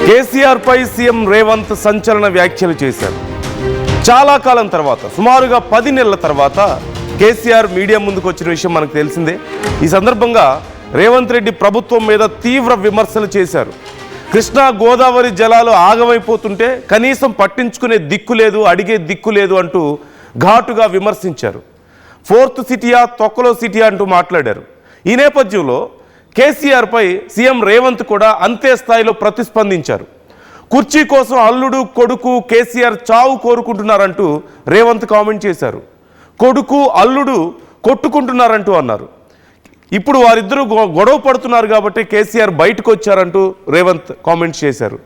కేసీఆర్ పై CM Revanth సంచలన వ్యాఖ్యలు చేశారు. చాలా కాలం తర్వాత, సుమారుగా 10 నెలల తర్వాత కేసీఆర్ మీడియా ముందుకు వచ్చిన విషయం మనకు తెలిసిందే. ఈ సందర్భంగా రేవంత్ రెడ్డి ప్రభుత్వం మీద తీవ్ర విమర్శలు చేశారు. కృష్ణా గోదావరి జలాలు ఆగమైపోతుంటే కనీసం పట్టించుకునే దిక్కు లేదు, అడిగే దిక్కు లేదు అంటూ ఘాటుగా విమర్శించారు. 4th సిటీయా తొక్కలో సిటీయా అంటూ మాట్లాడారు. ఈ నేపథ్యంలో కేసీఆర్పై సీఎం రేవంత్ కూడా అంతే స్థాయిలో ప్రతిస్పందించారు. కుర్చీ కోసం అల్లుడు కొడుకు కేసీఆర్ చావు కోరుకుంటున్నారంటూ రేవంత్ కామెంట్ చేశారు. కొడుకు అల్లుడు కొట్టుకుంటున్నారంటూ అన్నారు. ఇప్పుడు వారిద్దరూ గొడవ పడుతున్నారు కాబట్టి కేసీఆర్ బయటకు వచ్చారంటూ రేవంత్ కామెంట్స్ చేశారు.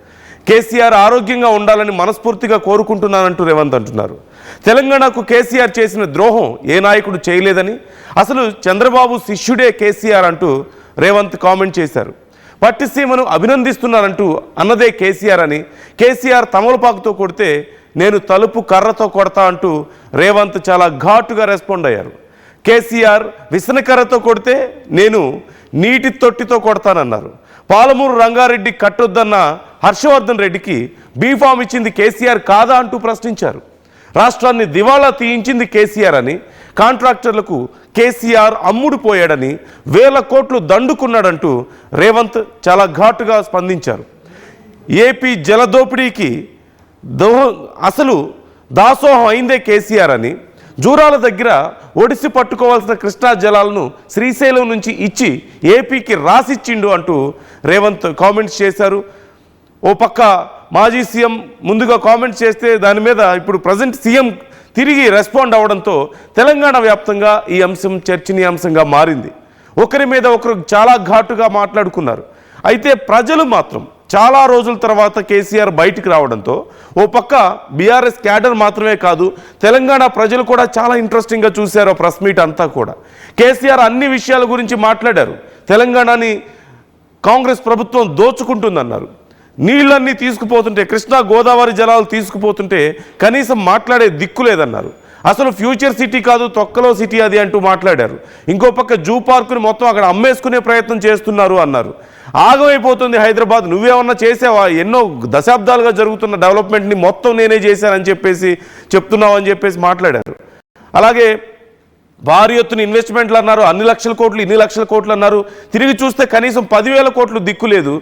కేసీఆర్ ఆరోగ్యంగా ఉండాలని మనస్ఫూర్తిగా కోరుకుంటున్నానంటూ రేవంత్ అంటున్నారు. తెలంగాణకు కేసీఆర్ చేసిన ద్రోహం ఏ నాయకుడు చేయలేదని, అసలు చంద్రబాబు శిష్యుడే కేసీఆర్ అంటూ రేవంత్ కామెంట్ చేశారు. పట్టిసీమను అభినందిస్తున్నారంటూ అన్నదే కేసీఆర్ అని, కేసీఆర్ తమలపాకుతో కొడితే నేను తలుపు కర్రతో కొడతా అంటూ రేవంత్ చాలా ఘాటుగా రెస్పాండ్ అయ్యారు. కేసీఆర్ విసనకర్రతో కొడితే నేను నీటి తొట్టితో కొడతానన్నారు. పాలమూరు రంగారెడ్డి కట్టొద్దన్న హర్షవర్ధన్ రెడ్డికి బీఫామ్ ఇచ్చింది కేసీఆర్ కాదా అంటూ ప్రశ్నించారు. రాష్ట్రాన్ని దివాళా తీయించింది కేసీఆర్ అని, కాంట్రాక్టర్లకు కేసీఆర్ అమ్ముడుపోయాడని, 1000 కోట్లు దండుకున్నాడంటూ రేవంత్ చాలా ఘాటుగా స్పందించారు. ఏపీ జలదోపిడీకి అసలు దాసోహం అయిందే కేసీఆర్ అని, జూరాల దగ్గర ఒడిసి పట్టుకోవాల్సిన కృష్ణా జలాలను శ్రీశైలం నుంచి ఇచ్చి ఏపీకి రాసిచ్చిండు అంటూ రేవంత్ కామెంట్స్ చేశారు. ఓ పక్క మాజీ సీఎం ముందుగా కామెంట్స్ చేస్తే దాని మీద ఇప్పుడు ప్రజెంట్ సీఎం తిరిగి రెస్పాండ్ అవ్వడంతో తెలంగాణ వ్యాప్తంగా ఈ అంశం చర్చనీయాంశంగా మారింది. ఒకరి మీద ఒకరు చాలా ఘాటుగా మాట్లాడుకున్నారు. అయితే ప్రజలు మాత్రం చాలా రోజుల తర్వాత కేసీఆర్ బయటికి రావడంతో ఓ పక్క బీఆర్ఎస్ క్యాడర్ మాత్రమే కాదు, తెలంగాణ ప్రజలు కూడా చాలా ఇంట్రెస్టింగ్గా చూశారు ప్రెస్ మీట్ అంతా కూడా. కేసీఆర్ అన్ని విషయాల గురించి మాట్లాడారు. తెలంగాణని కాంగ్రెస్ ప్రభుత్వం దోచుకుంటుందన్నారు. నీళ్ళన్నీ తీసుకుపోతుంటే, కృష్ణా గోదావరి జలాలు తీసుకుపోతుంటే కనీసం మాట్లాడే దిక్కు లేదన్నారు. అసలు ఫ్యూచర్ సిటీ కాదు, తొక్కలో సిటీ అది అంటూ మాట్లాడారు. ఇంకో పక్క జూ పార్కుని మొత్తం అక్కడ అమ్మేసుకునే ప్రయత్నం చేస్తున్నారు అన్నారు. ఆగమైపోతుంది హైదరాబాద్, నువ్వేమన్నా చేసావా? ఎన్నో దశాబ్దాలుగా జరుగుతున్న డెవలప్మెంట్ని మొత్తం నేనే చేశానని చెప్పేసి చెప్తున్నావు అని చెప్పేసి మాట్లాడారు. అలాగే భారీ ఎత్తున ఇన్వెస్ట్మెంట్లు అన్నారు. అన్ని లక్షల కోట్లు, ఇన్ని లక్షల కోట్లు అన్నారు. తిరిగి చూస్తే కనీసం 10,000 కోట్లు దిక్కు లేదు.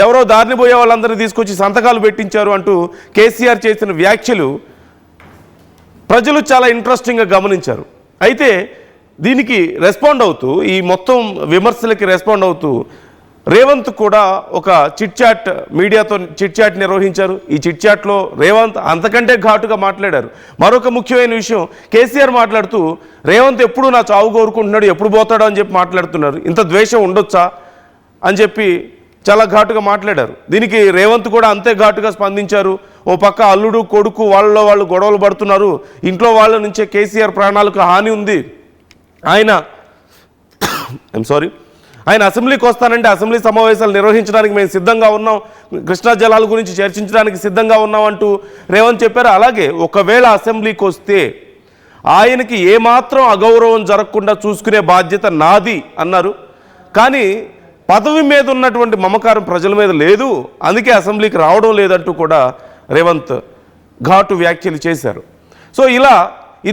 ఎవరో దారిని పోయే వాళ్ళందరినీ తీసుకొచ్చి సంతకాలు పెట్టించారు అంటూ కేసీఆర్ చేసిన వ్యాఖ్యలు ప్రజలు చాలా ఇంట్రెస్టింగ్గా గమనించారు. అయితే దీనికి రెస్పాండ్ అవుతూ, ఈ మొత్తం విమర్శలకి రెస్పాండ్ అవుతూ రేవంత్ కూడా ఒక చిట్ చాట్, మీడియాతో చిట్ చాట్ నిర్వహించారు. ఈ చిట్ చాట్లో రేవంత్ అంతకంటే ఘాటుగా మాట్లాడారు. మరొక ముఖ్యమైన విషయం, కేసీఆర్ మాట్లాడుతూ రేవంత్ ఎప్పుడు నా చావు కోరుకుంటున్నాడు, ఎప్పుడు పోతాడో అని చెప్పి మాట్లాడుతున్నారు. ఇంత ద్వేషం ఉండొచ్చా అని చెప్పి చాలా ఘాటుగా మాట్లాడారు. దీనికి రేవంత్ కూడా అంతే ఘాటుగా స్పందించారు. ఓ పక్క అల్లుడు కొడుకు వాళ్ళలో వాళ్ళు గొడవలు పడుతున్నారు, ఇంట్లో వాళ్ళ నుంచే కేసీఆర్ ప్రాణాలకు హాని ఉంది, ఆయన అసెంబ్లీకి వస్తానంటే అసెంబ్లీ సమావేశాలు నిర్వహించడానికి మేము సిద్ధంగా ఉన్నాం, కృష్ణా జలాల గురించి చర్చించడానికి సిద్ధంగా ఉన్నాం అంటూ రేవంత్ చెప్పారు. అలాగే ఒకవేళ అసెంబ్లీకి వస్తే ఆయనకి ఏమాత్రం అగౌరవం జరగకుండా చూసుకునే బాధ్యత నాది అన్నారు. కానీ పదవి మీద ఉన్నటువంటి మమకారం ప్రజల మీద లేదు, అందుకే అసెంబ్లీకి రావడం లేదంటూ కూడా రేవంత్ ఘాటు వ్యాఖ్యలు చేశారు. సో ఇలా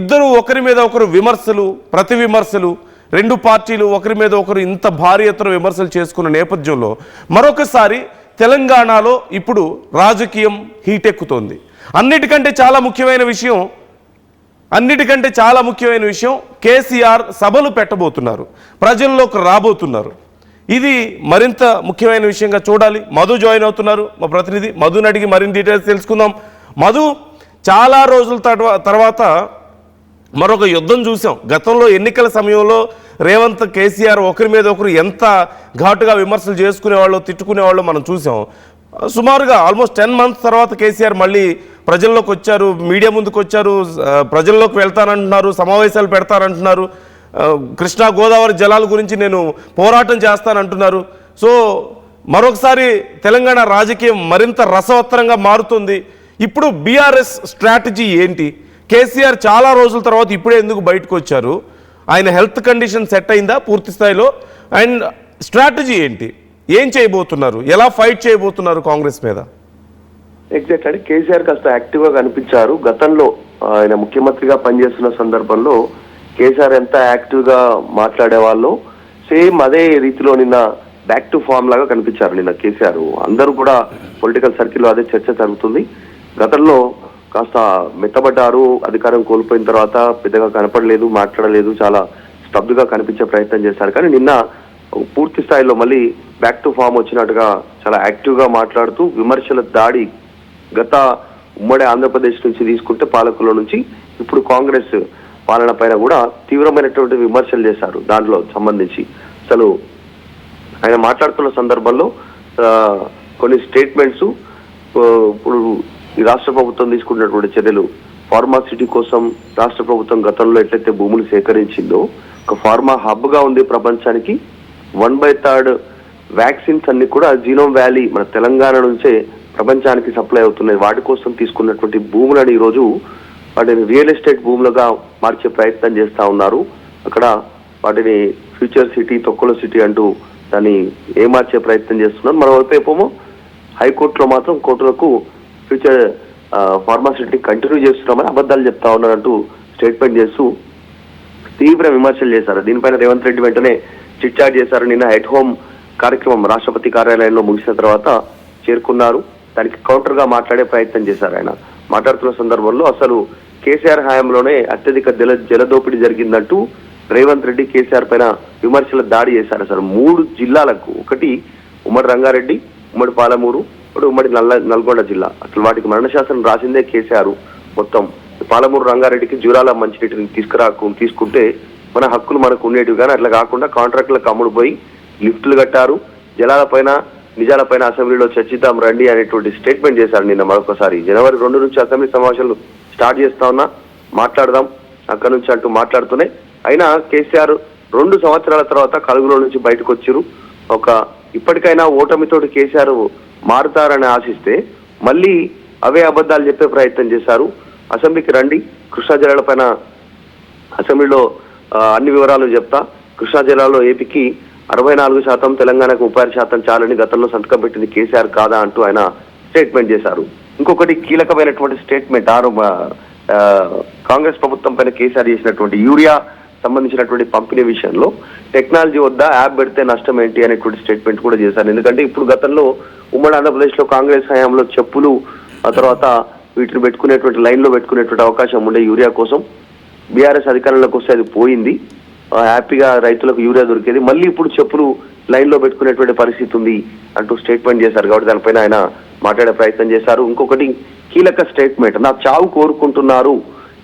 ఇద్దరు ఒకరి మీద ఒకరు విమర్శలు, ప్రతి విమర్శలు, రెండు పార్టీలు ఒకరి మీద ఒకరు ఇంత భారీ ఎత్తున విమర్శలు చేసుకున్న నేపథ్యంలో మరొకసారి తెలంగాణలో ఇప్పుడు రాజకీయం హీటెక్కుతోంది. అన్నిటికంటే చాలా ముఖ్యమైన విషయం కేసీఆర్ సభలు పెట్టబోతున్నారు, ప్రజల్లోకి రాబోతున్నారు. ఇది మరింత ముఖ్యమైన విషయంగా చూడాలి. మధు జాయిన్ అవుతున్నారు, మా ప్రతినిధి మధుని అడిగి మరిన్ని డీటెయిల్స్ తెలుసుకుందాం. మధు, చాలా రోజుల తర్వాత మరొక యుద్ధం చూసాం. గతంలో ఎన్నికల సమయంలో రేవంత్ కేసీఆర్ ఒకరి మీద ఒకరు ఎంత ఘాటుగా విమర్శలు చేసుకునేవాళ్ళు, తిట్టుకునేవాళ్ళు మనం చూసాం. సుమారుగా ఆల్మోస్ట్ 10 months తర్వాత కేసీఆర్ మళ్ళీ ప్రజల్లోకి వచ్చారు, మీడియా ముందుకు వచ్చారు, ప్రజల్లోకి వెళ్తానంటున్నారు, సమావేశాలు పెడతానంటున్నారు, కృష్ణా గోదావరి జలాల గురించి నేను పోరాటం చేస్తానంటున్నారు. సో మరొకసారి తెలంగాణ రాజకీయం మరింత రసవత్తరంగా మారుతుంది. ఇప్పుడు బీఆర్ఎస్ స్ట్రాటజీ ఏంటి? కేసీఆర్ చాలా రోజుల తర్వాత ఇప్పుడే ఎందుకు బయటకు వచ్చారు? ఆయన హెల్త్ కండిషన్ సెట్ అయిందా పూర్తి స్థాయిలో? అండ్ స్ట్రాటజీ ఏంటి? ఏం చేయబోతున్నారు? ఎలా ఫైట్ చేయబోతున్నారు కాంగ్రెస్ మీద? ఎగ్జాక్ట్ అండి. కేసీఆర్ కాస్త యాక్టివ్ గా కనిపించారు. గతంలో ఆయన ముఖ్యమంత్రిగా పనిచేస్తున్న సందర్భంలో కేసీఆర్ ఎంత యాక్టివ్ గా మాట్లాడే వాళ్ళు సేమ్ అదే రీతిలో నిన్న బ్యాక్ టు ఫామ్ లాగా కనిపించారు నిన్న కేసీఆర్. అందరూ కూడా పొలిటికల్ సర్కిల్లో అదే చర్చ జరుగుతుంది. గతంలో కాస్త మెత్తబడ్డారు, అధికారం కోల్పోయిన తర్వాత పెద్దగా కనపడలేదు, మాట్లాడలేదు, చాలా స్తబ్దుగా కనిపించే ప్రయత్నం చేశారు. కానీ నిన్న పూర్తి స్థాయిలో మళ్ళీ బ్యాక్ టు ఫామ్ వచ్చినట్టుగా చాలా యాక్టివ్ గా మాట్లాడుతూ విమర్శల దాడి గత ఉమ్మడి ఆంధ్రప్రదేశ్ నుంచి తీసుకుంటే పాలకుల నుంచి ఇప్పుడు కాంగ్రెస్ పాలన పైన కూడా తీవ్రమైనటువంటి విమర్శలు చేశారు. దాంట్లో సంబంధించి అసలు ఆయన మాట్లాడుతున్న సందర్భంలో కొన్ని స్టేట్మెంట్స్, ఇప్పుడు ఈ రాష్ట్ర ప్రభుత్వం తీసుకున్నటువంటి చర్యలు, ఫార్మాసిటీ కోసం రాష్ట్ర ప్రభుత్వం గతంలో ఎట్లయితే భూములు సేకరించిందో ఒక ఫార్మా హబ్ గా ఉంది ప్రపంచానికి. 1/3 వ్యాక్సిన్స్ అన్ని కూడా జీనోమ్ వ్యాలీ మన తెలంగాణ నుంచే ప్రపంచానికి సప్లై అవుతున్నాయి. వాటి కోసం తీసుకున్నటువంటి భూములను ఈరోజు వాటిని రియల్ ఎస్టేట్ భూములుగా మార్చే ప్రయత్నం చేస్తా ఉన్నారు. అక్కడ వాటిని ఫ్యూచర్ సిటీ, తొక్కల సిటీ అంటూ దాన్ని ఏమార్చే ప్రయత్నం చేస్తున్నారు. మరోవైపు ఏమో హైకోర్టులో మాత్రం కోర్టులకు ఫ్యూచర్ ఫార్మాసిటీ కంటిన్యూ చేస్తున్నామని అబద్ధాలు చెప్తా ఉన్నారంటూ స్టేట్మెంట్ చేస్తూ తీవ్ర విమర్శలు చేశారు. దీనిపైన రేవంత్ రెడ్డి వెంటనే చిట్ చాట్ చేశారు. నిన్న హెడ్ హోమ్ కార్యక్రమం రాష్ట్రపతి కార్యాలయంలో ముగిసిన తర్వాత చేరుకున్నారు. దానికి కౌంటర్ గా మాట్లాడే ప్రయత్నం చేశారు. ఆయన మాట్లాడుతున్న సందర్భంలో అసలు కేసీఆర్ హయాంలోనే అత్యధిక జలదోపిడీ జరిగిందంటూ రేవంత్ రెడ్డి కేసీఆర్ పైన విమర్శల దాడి చేశారు. అసలు 3 జిల్లాలకు, ఒకటి ఉమ్మడి రంగారెడ్డి, ఉమ్మడి పాలమూరు, ఇప్పుడు ఉమ్మడి నల్గొండ జిల్లా, అసలు వాటికి మరణశాసనం రాసిందే కేసీఆర్. మొత్తం పాలమూరు రంగారెడ్డికి జూరాల మంచినీటిని తీసుకుంటే మన హక్కులు మనకు ఉండేటివి, కానీ అట్లా కాకుండా కాంట్రాక్టులకు అమ్ముడు పోయి లిఫ్టులు కట్టారు. జలాలపైన నిజాలపైన అసెంబ్లీలో చర్చిద్దాం రండి అనేటువంటి స్టేట్మెంట్ చేశారు నిన్న. మరొకసారి జనవరి 2 నుంచి అసెంబ్లీ సమావేశాలు స్టార్ట్ చేస్తా ఉన్నా, మాట్లాడదాం అక్కడ నుంచి అంటూ మాట్లాడుతూనే అయినా కేసీఆర్ 2 సంవత్సరాల తర్వాత కలుగులో నుంచి బయటకు వచ్చారు. ఇప్పటికైనా ఓటమితోటి కేసీఆర్ మారుతారని ఆశిస్తే మళ్ళీ అవే అబద్ధాలు చెప్పే ప్రయత్నం చేశారు. అసెంబ్లీకి రండి, కృష్ణా జలాల పైన అసెంబ్లీలో అన్ని వివరాలు చెప్తా. కృష్ణా జిల్లాలో ఏపీకి 64%, తెలంగాణకు 36% చాలని గతంలో సంతకం పెట్టింది కేసీఆర్ కాదా అంటూ ఆయన స్టేట్మెంట్ చేశారు. ఇంకొకటి కీలకమైనటువంటి స్టేట్మెంట్, కాంగ్రెస్ ప్రభుత్వం పైన కేసీఆర్ చేసినటువంటి యూరియా సంబంధించినటువంటి పంపిణీ విషయంలో టెక్నాలజీ వద్ద యాప్ పెడితే నష్టం ఏంటి అనేటువంటి స్టేట్మెంట్ కూడా చేశారు. ఎందుకంటే ఇప్పుడు గతంలో ఉమ్మడి ఆంధ్రప్రదేశ్ లో కాంగ్రెస్ హయాంలో చెప్పులు, ఆ తర్వాత వీటిని పెట్టుకునేటువంటి లైన్ లో పెట్టుకునేటువంటి అవకాశం ఉండే యూరియా కోసం. బీఆర్ఎస్ అధికారంలోకి వస్తే అది పోయింది, హ్యాపీగా రైతులకు యూరియా దొరికేది. మళ్ళీ ఇప్పుడు చెప్పులు లైన్ లో పెట్టుకునేటువంటి పరిస్థితి ఉంది అంటూ స్టేట్మెంట్ చేశారు. కాబట్టి దానిపైన ఆయన మాట్లాడే ప్రయత్నం చేశారు. ఇంకొకటి కీలక స్టేట్మెంట్, నా చావు కోరుకుంటున్నారు,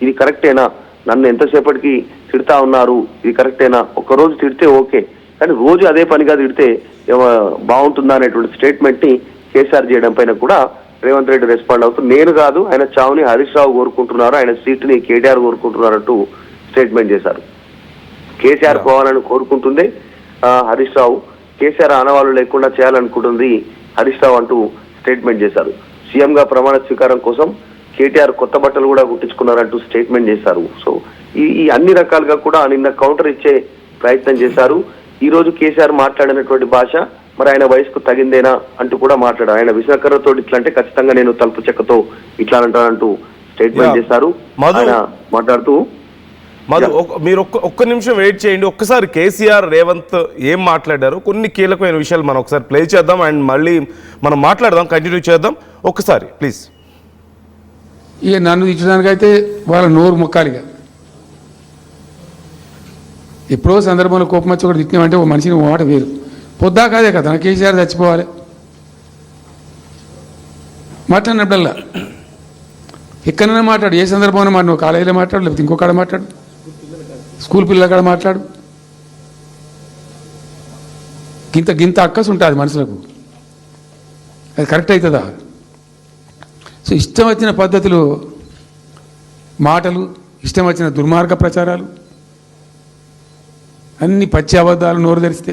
ఇది కరెక్టేనా? నన్ను ఎంతసేపటికి తిడతా ఉన్నారు, ఇది కరెక్టేనా? ఒక్కరోజు తిడితే ఓకే, కానీ రోజు అదే పనిగా తిడితే బాగుంటుందా అనేటువంటి స్టేట్మెంట్ ని కేసీఆర్ చేయడం పైన కూడా రేవంత్ రెడ్డి రెస్పాండ్ అవుతూ, నేను కాదు ఆయన చావుని హరీష్ రావు కోరుకుంటున్నారు, ఆయన సీటుని కేటీఆర్ కోరుకుంటున్నారంటూ స్టేట్మెంట్ చేశారు. కేసీఆర్ పోవాలని కోరుకుంటుంది హరీష్ రావు, కేసీఆర్ ఆనవాళ్లు లేకుండా చేయాలనుకుంటుంది హరీష్ రావు అంటూ స్టేట్మెంట్ చేశారు. సీఎం గా ప్రమాణ స్వీకారం కోసం కేటీఆర్ కొత్త బట్టలు కూడా కుట్టించుకున్నారంటూ స్టేట్మెంట్ చేశారు. సో ఈ అన్ని రకాలుగా కూడా నిన్న కౌంటర్ ఇచ్చే ప్రయత్నం చేశారు. ఈ రోజు కేసీఆర్ మాట్లాడినటువంటి భాష మరి ఆయన వయసుకు తగిందేనా అంటూ కూడా మాట్లాడారు. ఆయన విశాఖతో ఇట్లా అంటే ఖచ్చితంగా నేను తలుపు చెక్కతో ఇట్లా అంటానంటూ స్టేట్మెంట్ చేశారు. ఆయన మాట్లాడుతూ మీరు ఒక్క నిమిషం వెయిట్ చేయండి. ఒక్కసారి కేసీఆర్ రేవంత్ ఏం మాట్లాడారు, కొన్ని కీలకమైన విషయాలు మనం ఒకసారి ప్లే చేద్దాం అండ్ మళ్ళీ మనం మాట్లాడదాం, కంటిన్యూ చేద్దాం. ఒక్కసారి ప్లీజ్. ఇక నన్ను ఇచ్చడానికైతే వాళ్ళ నోరు మొక్కాలిగా. ఎప్పుడో సందర్భంలో కోపం వచ్చి ఒకటి తిట్టినామంటే ఓ మనిషిని మాట వేరు. పొద్దా కాదే కదా కేసీఆర్ చచ్చిపోవాలి మాట్లాడినప్పుడల్లా ఎక్కడైనా మాట్లాడు, ఏ సందర్భంలో మాట, నువ్వు కాలేజీలో మాట్లాడు, లేకపోతే ఇంకో కాడ మాట్లాడు, స్కూల్ పిల్లల కాడ మాట్లాడు. గింత అక్కసు ఉంటుంది మనుషులకు, అది కరెక్ట్ అవుతుందా? సో ఇష్టం వచ్చిన పద్ధతులు, మాటలు, ఇష్టం వచ్చిన దుర్మార్గ ప్రచారాలు, అన్ని పచ్చి అబద్ధాలు నోరు తెరిస్తే